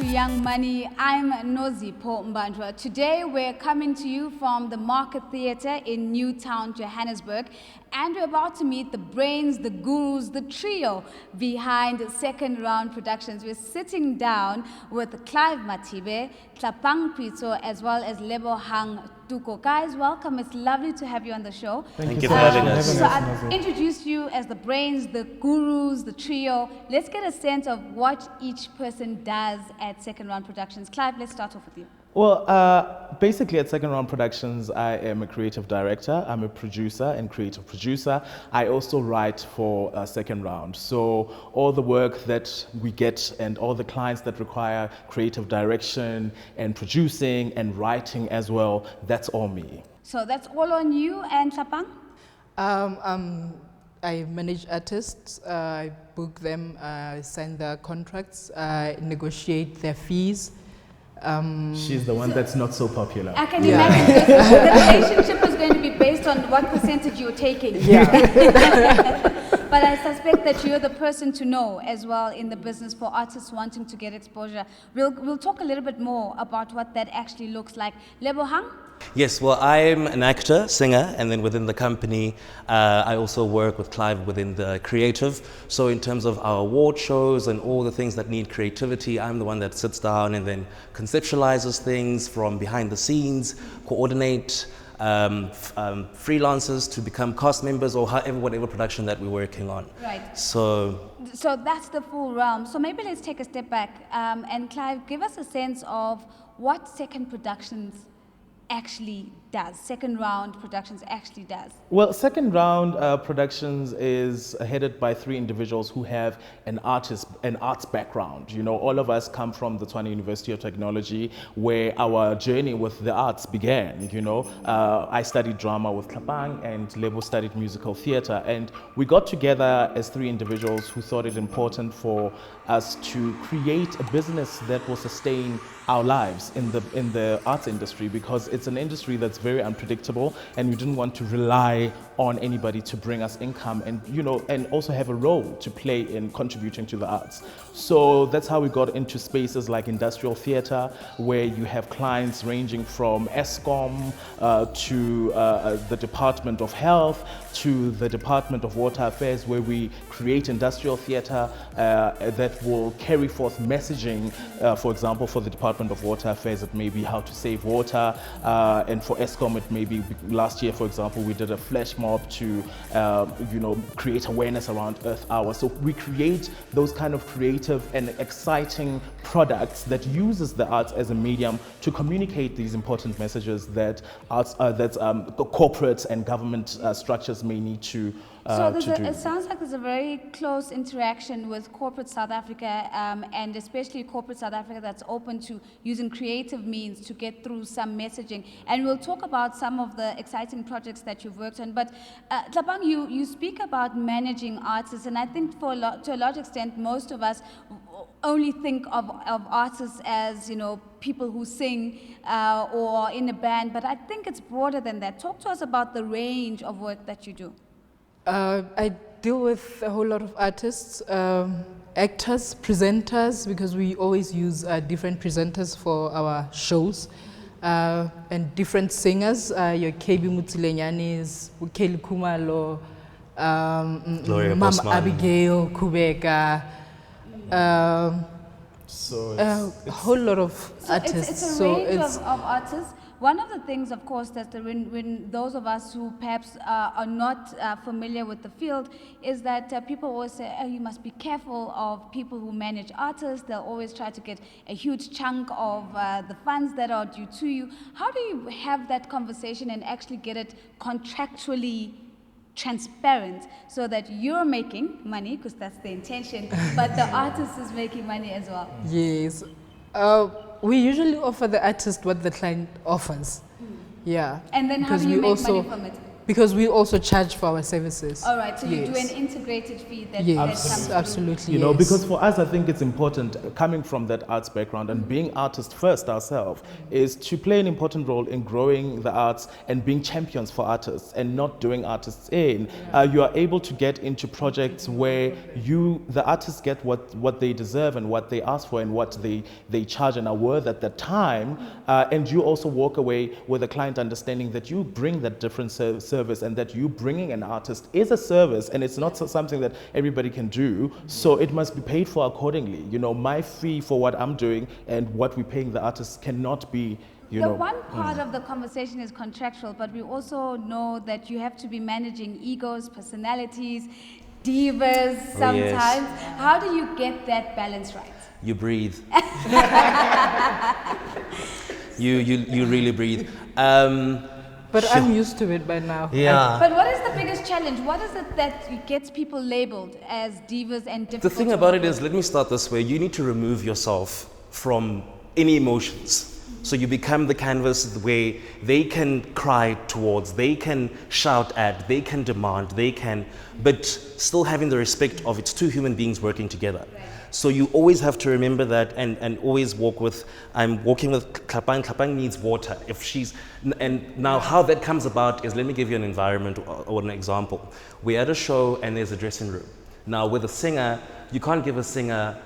to Young Money. I'm Nozipho Mbandwa. Today we're coming to you from the Market Theatre in Newtown, Johannesburg, and we're about to meet the brains, the gurus, the trio behind Second Round Productions. We're sitting down with Clive Mathibe, Tlhapang Petso, as well as Lebohang. Toko. Guys, welcome. It's lovely to have you on the show. Thank you for having us. So I've introduced you as the brains, the gurus, the trio. Let's get a sense of what each person does at Second Round Productions. Clive, let's start off with you. Well, basically at Second Round Productions, I am a creative director. I'm a producer and creative producer. I also write for Second Round. So all the work that we get and all the clients that require creative direction and producing and writing as well, that's all me. So that's all on you. And Tlhapang? I manage artists, I book them, sign their contracts, negotiate their fees. She's the one that's not so popular. I can imagine the relationship is going to be based on what percentage you're taking. Yeah. But I suspect that you're the person to know as well in the business for artists wanting to get exposure. We'll talk a little bit more about what that actually looks like. Lebohang? Yes, well, I'm an actor, singer, and then within the company, I also work with Clive within the creative. So in terms of our award shows and all the things that need creativity, I'm the one that sits down and then conceptualizes things from behind the scenes, coordinate freelancers to become cast members or whatever production that we're working on. Right. So that's the full realm. So maybe let's take a step back and Clive, give us a sense of what Second Productions actually does, Second Round Productions actually does. Well, Second Round Productions is headed by three individuals who have an arts background. You know, all of us come from the Tshwane University of Technology, where our journey with the arts began. You know, I studied drama with Tlhapang, and Lebo studied musical theatre, and we got together as three individuals who thought it important for us to create a business that will sustain our lives in the arts industry, because it's an industry that's very unpredictable, and we didn't want to rely on anybody to bring us income, and and also have a role to play in contributing to the arts. So that's how we got into spaces like industrial theatre, where you have clients ranging from Eskom to the Department of Health to the Department of Water Affairs, where we create industrial theatre that will carry forth messaging. For example, for the Department of Water Affairs, it may be how to save water, and for Eskom, it may be, last year, for example, we did a flash mob to create awareness around Earth Hour. So we create those kind of creative and exciting products that uses the arts as a medium to communicate these important messages that corporates and government structures may need to it sounds like there's a very close interaction with corporate South Africa, and especially corporate South Africa that's open to using creative means to get through some messaging. And we'll talk about some of the exciting projects that you've worked on. But Tlhapang, you speak about managing artists, and I think to a large extent, most of us only think of artists as people who sing or in a band, but I think it's broader than that. Talk to us about the range of work that you do. I deal with a whole lot of artists, actors, presenters, because we always use different presenters for our shows, and different singers, your KB Mutsulenyanis, Kelly Kumalo, Mama Abigail Kubeka, a whole lot of artists. It's a range of artists. One of the things, of course, that when those of us who perhaps are not familiar with the field is that people always say, oh, you must be careful of people who manage artists. They'll always try to get a huge chunk of the funds that are due to you. How do you have that conversation and actually get it contractually transparent so that you're making money, because that's the intention, but the artist is making money as well? Yes. We usually offer the artist what the client offers. Yeah. And then how do you make money from it? because we also charge for our services. All right, so you do an Yes. integrated fee that Yes, comes through. absolutely. You know, yes. because for us, I think it's important, coming from that arts background and being artists first ourselves, is to play an important role in growing the arts and being champions for artists and not doing artists in. You are able to get into projects where the artists get what they deserve and what they ask for and what they charge and are worth at that time. And you also walk away with a client understanding that you bring that different service and that you bringing an artist is a service and it's not something that everybody can do. So it must be paid for accordingly. You know, my fee for what I'm doing and what we're paying the artists cannot be, you The know. one part of the conversation is contractual, but we also know that you have to be managing egos, personalities, divas sometimes. How do you get that balance right? You breathe. you really breathe. But I'm used to it by now. Yeah. But what is the biggest challenge? What is it that gets people labeled as divas and difficult? The thing to about work it is, let me start this way. You need to remove yourself from any emotions. So you become the canvas where they can cry towards, they can shout at, they can demand, but still having the respect of it's two human beings working together. So you always have to remember that and always walk with, I'm walking with Tlhapang. Tlhapang needs water. And now how that comes about is, let me give you an environment or an example. We're at a show and there's a dressing room. Now with a singer, you can't give a singer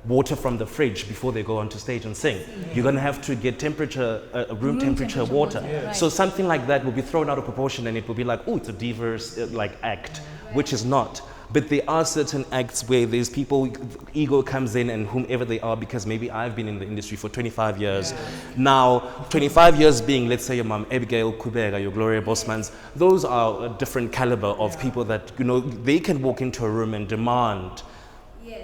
water from the fridge before they go onto stage and sing. You're going to have to get room temperature water. Right. So something like that will be thrown out of proportion and it will be like, oh, it's a diverse act, which is not. But there are certain acts where there's people, ego comes in and whomever they are, because maybe I've been in the industry for 25 years. Now, 25 years being, let's say your mom, Abigail Kubera, your Gloria Bosmans, those are a different caliber of people that, you know, they can walk into a room and demand,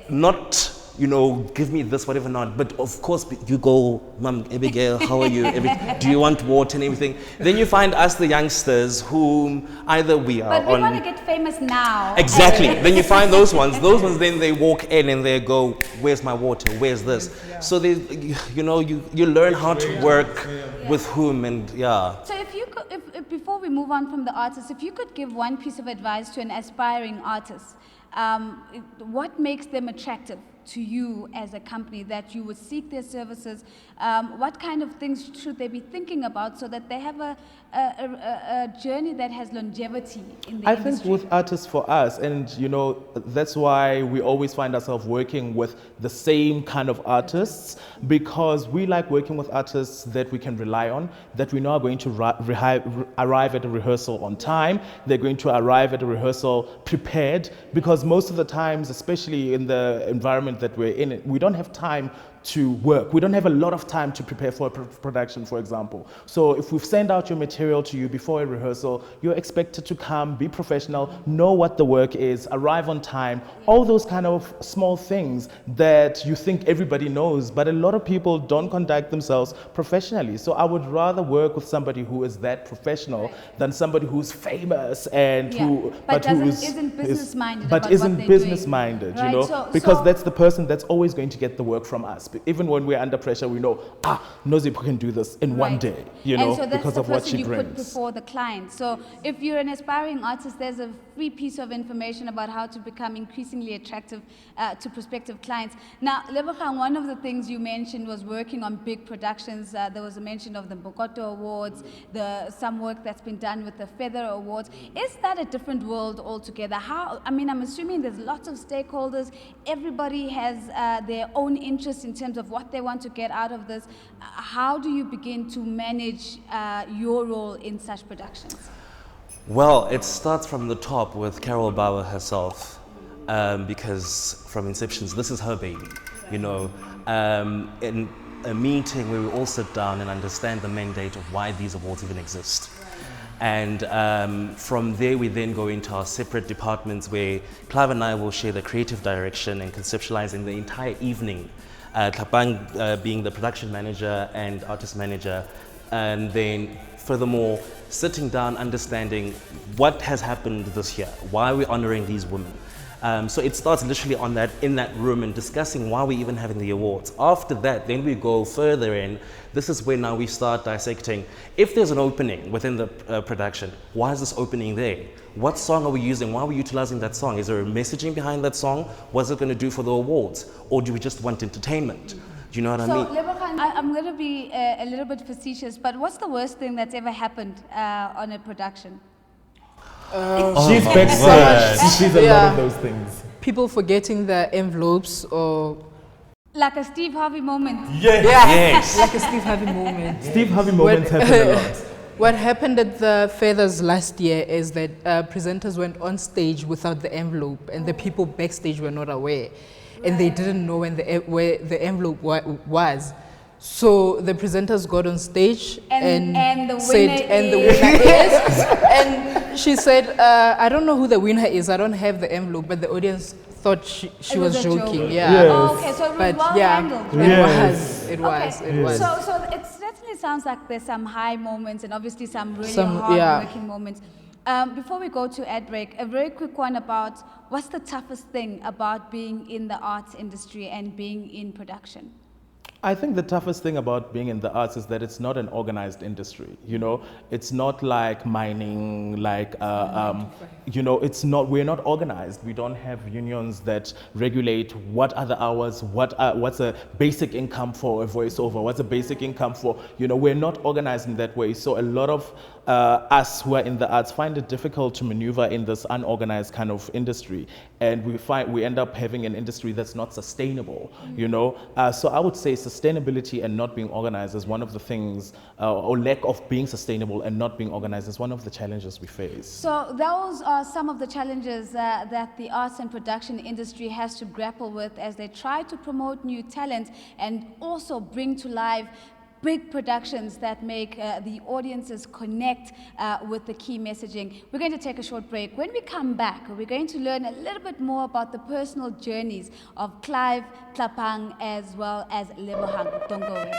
not, you know, give me this, whatever not. But of course, you go, Mom, Abigail, how are you? Do you want water and everything? Then you find us, the youngsters, whom either we are But we want to get famous now. Exactly. Then you find those ones. Those ones, then they walk in and they go, where's my water? Where's this? So they, you know, you learn how to work with whom and So if you could, if before we move on from the artists, if you could give one piece of advice to an aspiring artist, what makes them attractive to you as a company that you would seek their services? What kind of things should they be thinking about so that they have a journey that has longevity in the I industry? think with artists for us, and you know, that's why we always find ourselves working with the same kind of artists, because we like working with artists that we can rely on, that we know are going to arrive at a rehearsal on time, they're going to arrive at a rehearsal prepared, because most of the times, especially in the environment that we're in, we don't have time to work. We don't have a lot of time to prepare for a production, for example. So if we send out your material to you before a rehearsal, you're expected to come, be professional, know what the work is, arrive on time, all those kind of small things that you think everybody knows, but a lot of people don't conduct themselves professionally. So I would rather work with somebody who is that professional than somebody who's famous and isn't business-minded but about isn't what they're business-minded, doing. you know, Right, because that's the person that's always going to get the work from us. Even when we're under pressure, we know, Nozipo can do this in one day, you know, and so that's because the of what person she you put brings. before the client. So if you're an aspiring artist, there's a free piece of information about how to become increasingly attractive to prospective clients. Now, Lebohang, one of the things you mentioned was working on big productions. There was a mention of the Bokoto Awards, some work that's been done with the Feather Awards. Is that a different world altogether? I'm assuming there's lots of stakeholders. Everybody has their own interest in terms of what they want to get out of this. How do you begin to manage your role in such productions? Well, it starts from the top with Carol Bauer herself, because from inception, this is her baby, you know. In a meeting where we all sit down and understand the mandate of why these awards even exist. And from there, we then go into our separate departments where Clive and I will share the creative direction and conceptualizing the entire evening. Tlhapang being the production manager and artist manager, and then furthermore, sitting down, understanding what has happened this year, why are we honoring these women, So it starts literally in that room and discussing why we're even having the awards. After that, then we go further in. This is where now we start dissecting. If there's an opening within the production, why is this opening there? What song are we using? Why are we utilizing that song? Is there a messaging behind that song? What's it going to do for the awards? Or do we just want entertainment? Do you know what I mean? So, Lebohang, I'm going to be a little bit facetious, but what's the worst thing that's ever happened on a production? She's backstage. She sees a lot of those things. People forgetting their envelopes or Like a Steve Harvey moment. Yes. like a Steve Harvey moment. Steve Harvey moments happen a lot. What happened at the Feathers last year is that presenters went on stage without the envelope, and the people backstage were not aware, and they didn't know where the envelope was. So the presenters got on stage And the said, winner and the is- winner is, and she said, I don't know who the winner is. I don't have the envelope, but the audience thought she It was was a joking. joke. Yeah. Yes. Oh, okay, so it was But well yeah, handled. it Yes. was. It was. Okay. It was. So it certainly sounds like there's some high moments and obviously some really Some- hard yeah. working moments. Before we go to ad break, a very quick one about what's the toughest thing about being in the arts industry and being in production? I think the toughest thing about being in the arts is that it's not an organized industry. You know, it's not like mining, like you know, it's not. We're not organized. We don't have unions that regulate what are the hours, what's a basic income for a voiceover, what's a basic income for. You know, we're not organized in that way. So a lot of us who are in the arts find it difficult to maneuver in this unorganized kind of industry, and we end up having an industry that's not sustainable. You know, so I would say sustainability and not being organized is one of the things, or lack of being sustainable and not being organized is one of the challenges we face. So those are some of the challenges that the arts and production industry has to grapple with as they try to promote new talent and also bring to life big productions that make the audiences connect with the key messaging. We're going to take a short break. When we come back, we're going to learn a little bit more about the personal journeys of Clive, Tlhapang, as well as Lebohang. Don't go away.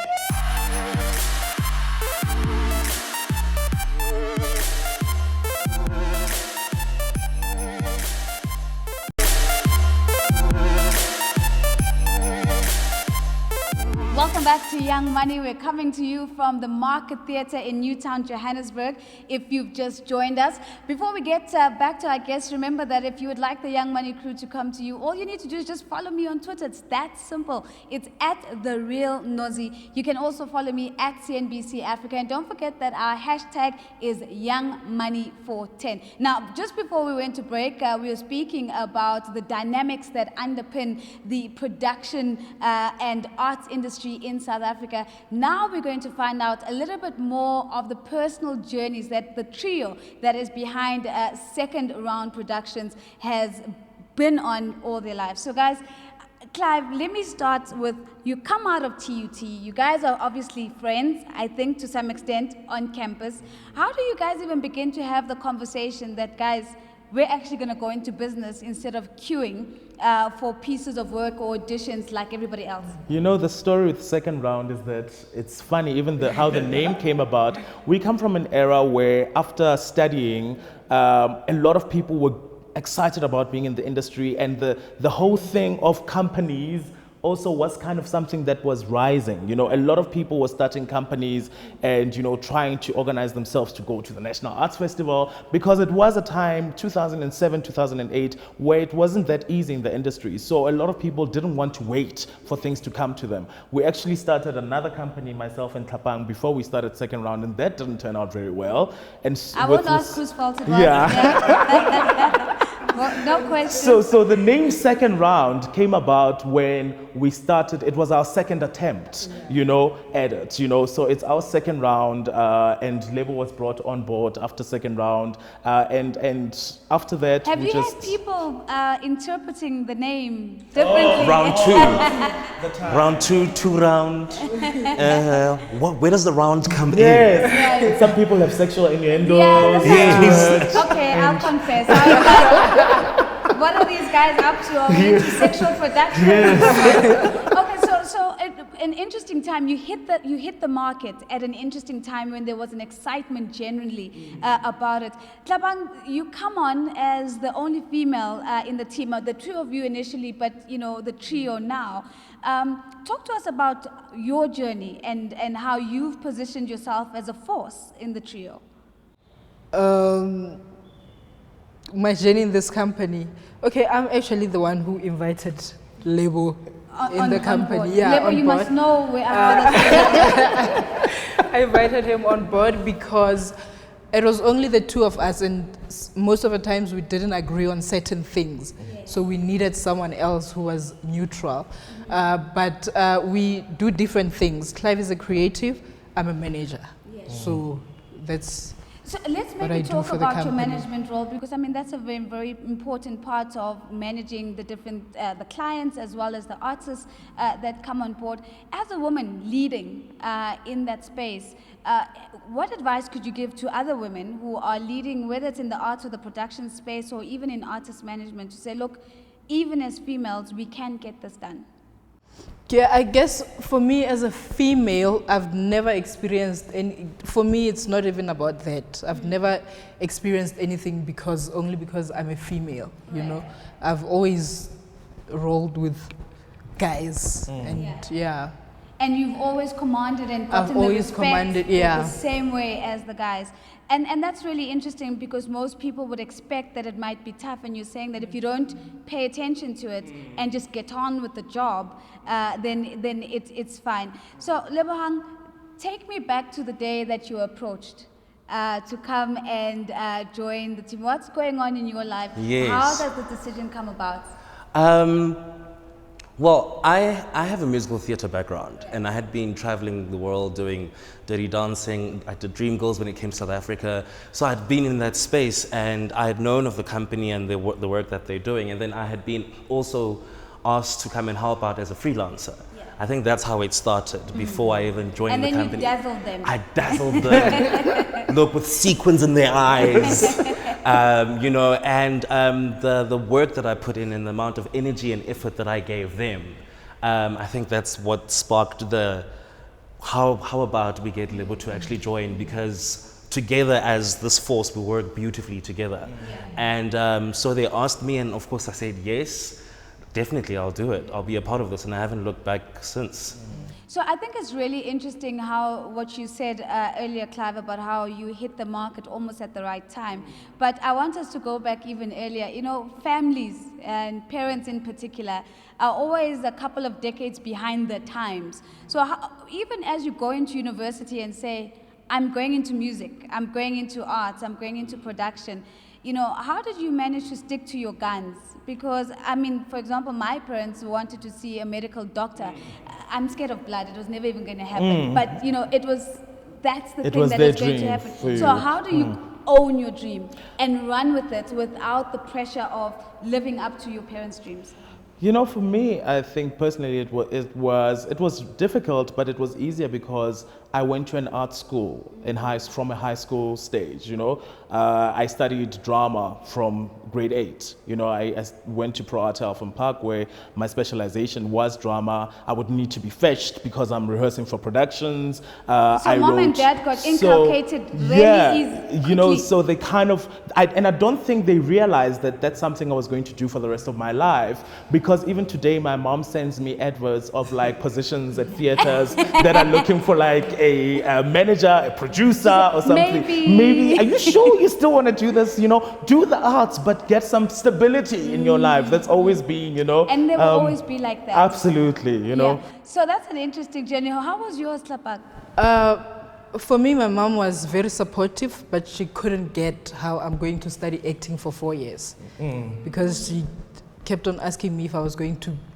Welcome back to Young Money. We're coming to you from the Market Theatre in Newtown, Johannesburg, if you've just joined us. Before we get back to our guests, remember that if you would like the Young Money crew to come to you, all you need to do is just follow me on Twitter. It's that simple. It's @TheRealNozi. You can also follow me @CNBC Africa. And don't forget that our hashtag is YoungMoney410. Now, just before we went to break, we were speaking about the dynamics that underpin the production and arts industry in South Africa. Now we're going to find out a little bit more of the personal journeys that the trio that is behind Second Round Productions has been on all their lives. So guys, Clive, let me start with, you come out of TUT. You guys are obviously friends, I think, to some extent, on campus. How do you guys even begin to have the conversation that, guys, we're actually going to go into business instead of queuing for pieces of work or auditions like everybody else? You know, the story with Second Round is that it's funny, even how the name came about. We come from an era where after studying, a lot of people were excited about being in the industry, and the whole thing of companies also was kind of something that was rising. You know, a lot of people were starting companies and, you know, trying to organize themselves to go to the National Arts Festival, because it was a time, 2007, 2008, where it wasn't that easy in the industry. So a lot of people didn't want to wait for things to come to them. We actually started another company, myself and Tlhapang, before we started Second Round, and that didn't turn out very well. And I won't ask whose fault it was. Yeah. Well, no question. So the name Second Round came about when we started. It was our second attempt, you know, at it, you know. So it's our second round, and Lebo was brought on board after Second Round, and after that Have we you just had people interpreting the name differently? Round two. Round two round. Where does the round come in? yes. Some people have sexual innuendos. Yeah, that's Yes. right. Okay, I'll confess. I was like, what are these guys up to? Are we into sexual production? Okay, so an interesting time. You hit the market at an interesting time when there was an excitement generally about it. Tlhapang, you come on as the only female in the team, the two of you initially, but the trio now. Talk to us about your journey and how you've positioned yourself as a force in the trio. My journey in this company. Okay, I'm actually the one who invited Lebo in the company. Yeah, Lebo, on you board. must know where I invited him on board because it was only the two of us, and most of the times we didn't agree on certain things. So we needed someone else who was neutral. But we do different things. Clive is a creative, I'm a manager. So that's... So let's maybe talk about your management role, because I mean that's a very, very important part of managing the different the clients as well as the artists that come on board. As a woman leading in that space, what advice could you give to other women who are leading, whether it's in the arts or the production space or even in artist management, to say, look, even as females, we can get this done? Yeah, I guess for me as a female, I've never experienced any, for me it's not even about that. I've never experienced anything only because I'm a female, you know. I've always rolled with guys and yeah. And you've always commanded and gotten I've always the commanded, respect the same way as the guys. And that's really interesting, because most people would expect that it might be tough, and you're saying that if you don't pay attention to it and just get on with the job, then it's fine. So Lebohang, take me back to the day that you were approached to come and join the team. What's going on in your life? Yes. How does the decision come about? Well, I have a musical theatre background, and I had been traveling the world doing dirty dancing. I did Dream Girls when it came to South Africa. So I'd been in that space, and I had known of the company and the work that they're doing. And then I had been also asked to come and help out as a freelancer. I think that's how it started, before I even joined the company. And then you dazzled them. I dazzled them. Look, with sequins in their eyes. You know, and the work that I put in and the amount of energy and effort that I gave them, I think that's what sparked the, how about we get Lebo to actually join, because together as this force, we work beautifully together. And so they asked me, and of course I said yes, definitely I'll do it. I'll be a part of this, and I haven't looked back since. So I think it's really interesting how what you said earlier, Clive, about how you hit the market almost at the right time. But I want us to go back even earlier. You know, families and parents in particular are always a couple of decades behind the times. So even as you go into university and say, I'm going into music, I'm going into arts, I'm going into production, you know, how did you manage to stick to your guns? Because, I mean, for example, my parents wanted to see a medical doctor. I'm scared of blood. It was never even going to happen. But, you know, that's the thing that was going to happen. So how do you own your dream and run with it without the pressure of living up to your parents' dreams? You know, for me, I think personally it was difficult, but it was easier because I went to an art school from a high school stage. You know, I studied drama from grade 8. You know, I went to Pro Art Tlhapang Park, where my specialization was drama. I would need to be fetched because I'm rehearsing for productions. So mom and dad got inculcated really easy. You know, so they kind of, and I don't think they realized that that's something I was going to do for the rest of my life, because even today my mom sends me adverts of like positions at theaters that are looking for like a manager, a producer or something. Maybe, are you sure you still want to do this? You know, do the arts, but get some stability in your life. That's always been, you know. And they will always be like that. Absolutely, you know. Yeah. So that's an interesting journey. How was yours, Tlhapang? For me, my mom was very supportive, but she couldn't get how I'm going to study acting for 4 years. Because she kept on asking me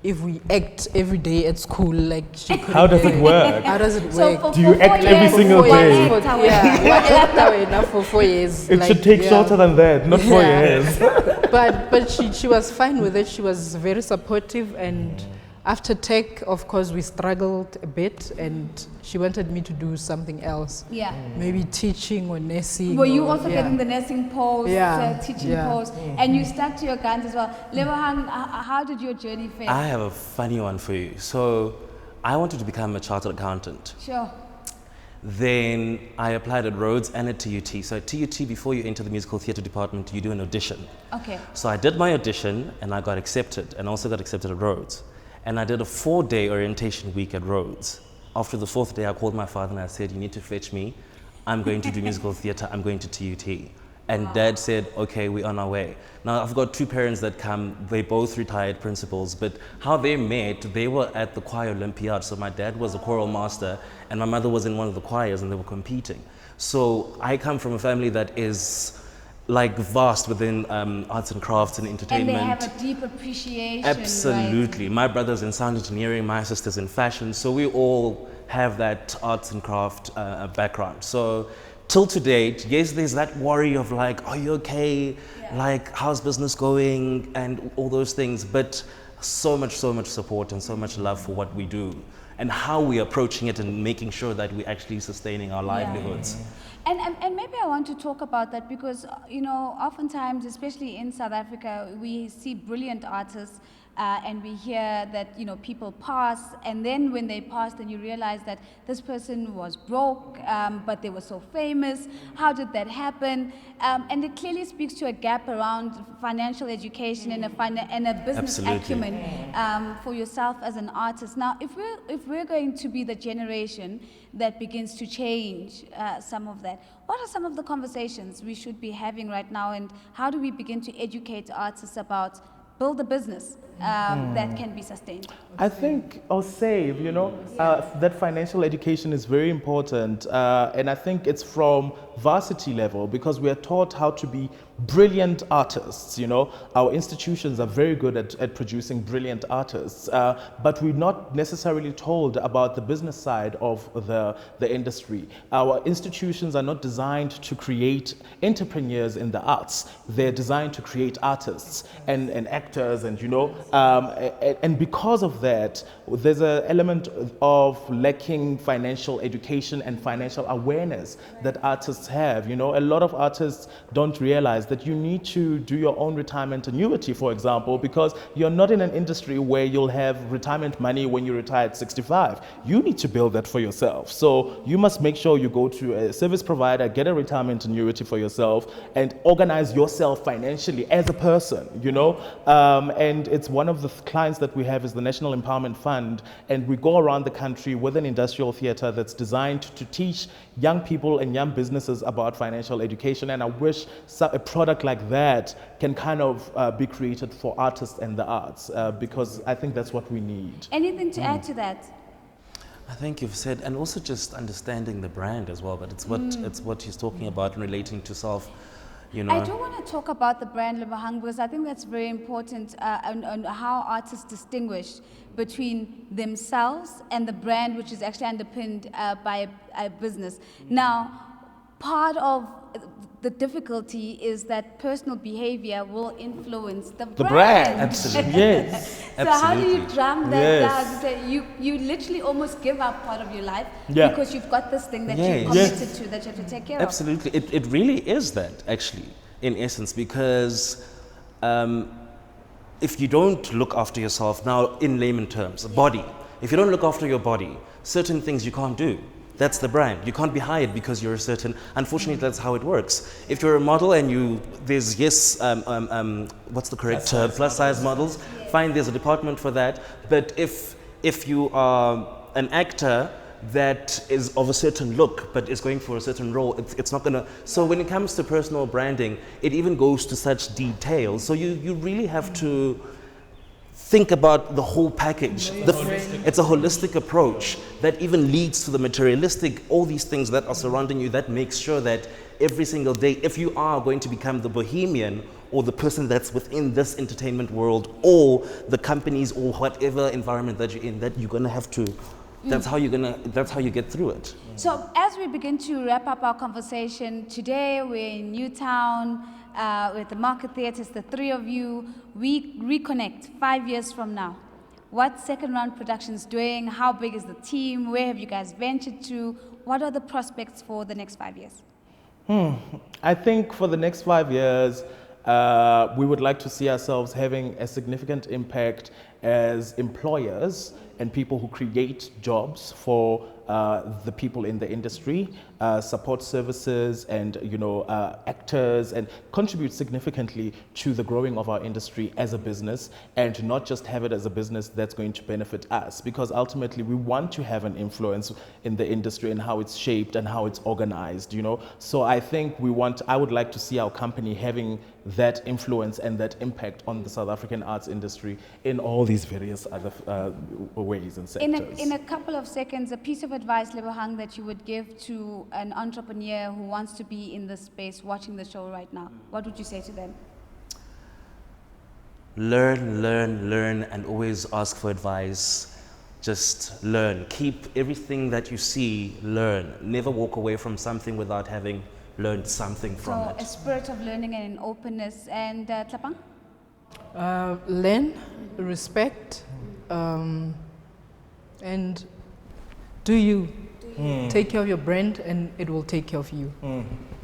if we act every day at school, like she couldn't. How does it work? How does it work? Do you act every single day? Yeah, for 4 years. It should take shorter than that, not 4 years. But she was fine with it. She was very supportive, and after tech, of course, we struggled a bit, and she wanted me to do something else. Yeah. Maybe teaching or nursing. Were you also getting the nursing post, teaching post, and you stuck to your guns as well? Lebohang, how did your journey fare? I have a funny one for you. So I wanted to become a chartered accountant. Sure. Then I applied at Rhodes and at TUT. So at TUT, before you enter the musical theatre department, you do an audition. Okay. So I did my audition and I got accepted, and also got accepted at Rhodes. And I did a 4-day orientation week at Rhodes. After the 4th day, I called my father and I said, you need to fetch me. I'm going to do musical theatre, I'm going to TUT. And Dad said, okay, we're on our way. Now I've got 2 parents that come, they both retired principals, but how they met, they were at the choir Olympiad. So my dad was a choral master and my mother was in one of the choirs and they were competing. So I come from a family that is like vast within arts and crafts and entertainment. And they have a deep appreciation. Absolutely. Right? My brother's in sound engineering, my sister's in fashion, so we all have that arts and craft background. So till to date, yes, there's that worry of like, are you okay? Yeah. Like, how's business going? And all those things, but so much support and so much love for what we do and how we're approaching it and making sure that we're actually sustaining our livelihoods. And maybe I want to talk about that because, you know, oftentimes, especially in South Africa, we see brilliant artists and we hear that, you know, people pass, and then when they pass, then you realize that this person was broke, but they were so famous. How did that happen? And it clearly speaks to a gap around financial education and a business Absolutely. acumen for yourself as an artist. Now, if we're going to be the generation that begins to change some of that, what are some of the conversations we should be having right now, and how do we begin to educate artists about build a business that can be sustained? I think, or save, you know, that financial education is very important. And I think it's from varsity level because we are taught how to be brilliant artists, you know. Our institutions are very good at producing brilliant artists, but we're not necessarily told about the business side of the industry. Our institutions are not designed to create entrepreneurs in the arts. They're designed to create artists and actors and, you know, and because of that, there's an element of lacking financial education and financial awareness that artists have. You know, a lot of artists don't realize that you need to do your own retirement annuity, for example, because you're not in an industry where you'll have retirement money when you retire at 65. You need to build that for yourself. So you must make sure you go to a service provider, get a retirement annuity for yourself, and organize yourself financially as a person, you know. And it's one of the clients that we have is the National Empowerment Fund, and we go around the country with an industrial theater that's designed to teach young people and young businesses about financial education. And I wish a product like that can kind of be created for artists and the arts, because I think that's what we need. Anything to add to that? I think you've said, and also just understanding the brand as well, but it's what he's talking about and relating to self. You know. I do want to talk about the brand Lebohang because I think that's very important on how artists distinguish between themselves and the brand, which is actually underpinned by a business. Now, part of the difficulty is that personal behavior will influence the brand. Absolutely. Yes. So how do you drum that down? You say you literally almost give up part of your life because you've got this thing that you're committed to, that you have to take care of. Absolutely. It really is that, actually, in essence, because if you don't look after yourself, now in layman terms, body, if you don't look after your body, certain things you can't do. That's the brand. You can't be hired because you're a certain, unfortunately that's how it works. If you're a model and there's what's the correct term, plus size models, fine, there's a department for that. But if you are an actor that is of a certain look but is going for a certain role, it's not gonna, so when it comes to personal branding, it even goes to such detail. So you really have to think about the whole package. It's a holistic approach that even leads to the materialistic, all these things that are surrounding you, that makes sure that every single day, if you are going to become the bohemian or the person that's within this entertainment world or the companies or whatever environment that you're in, that you're gonna have to, that's how you get through it. So as we begin to wrap up our conversation, today we're in Newtown, with the Market Theatre, it's the three of you. We reconnect 5 years from now. What's Second Round Productions doing? How big is the team? Where have you guys ventured to? What are the prospects for the next 5 years? I think for the next 5 years, we would like to see ourselves having a significant impact as employers and people who create jobs for the people in the industry, support services and actors, and contribute significantly to the growing of our industry as a business, and not just have it as a business that's going to benefit us, because ultimately we want to have an influence in the industry and how it's shaped and how it's organized, So I think I would like to see our company having that influence and that impact on the South African arts industry in all these various other ways and sectors. In a couple of seconds, a piece of advice, Lebohang, that you would give to an entrepreneur who wants to be in this space watching the show right now, what would you say to them? Learn, and always ask for advice. Just learn. Keep everything that you see, learn. Never walk away from something without having learned something from So it. a spirit of learning and an openness. And Tlhapang? Learn, respect, and do you. Take care of your brand and it will take care of you.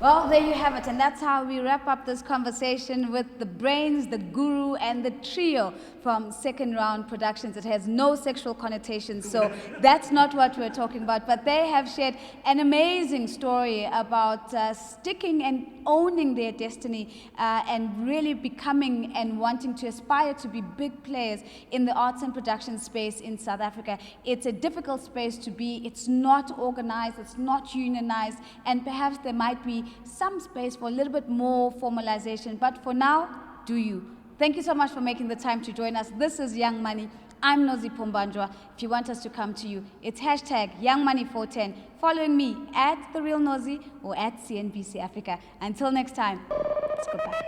Well, there you have it, and that's how we wrap up this conversation with the brains, the guru, and the trio from Second Round Productions. It has no sexual connotations, so that's not what we're talking about. But they have shared an amazing story about sticking and owning their destiny and really becoming and wanting to aspire to be big players in the arts and production space in South Africa. It's a difficult space to be. It's not organized, it's not unionized, and perhaps there might be some space for a little bit more formalization. But for now, do you. Thank you so much for making the time to join us. This is Young Money. I'm Nozi Pombanjwa. If you want us to come to you, it's #YoungMoney410. Following me at The Real Nozi or at CNBC Africa. Until next time, it's goodbye.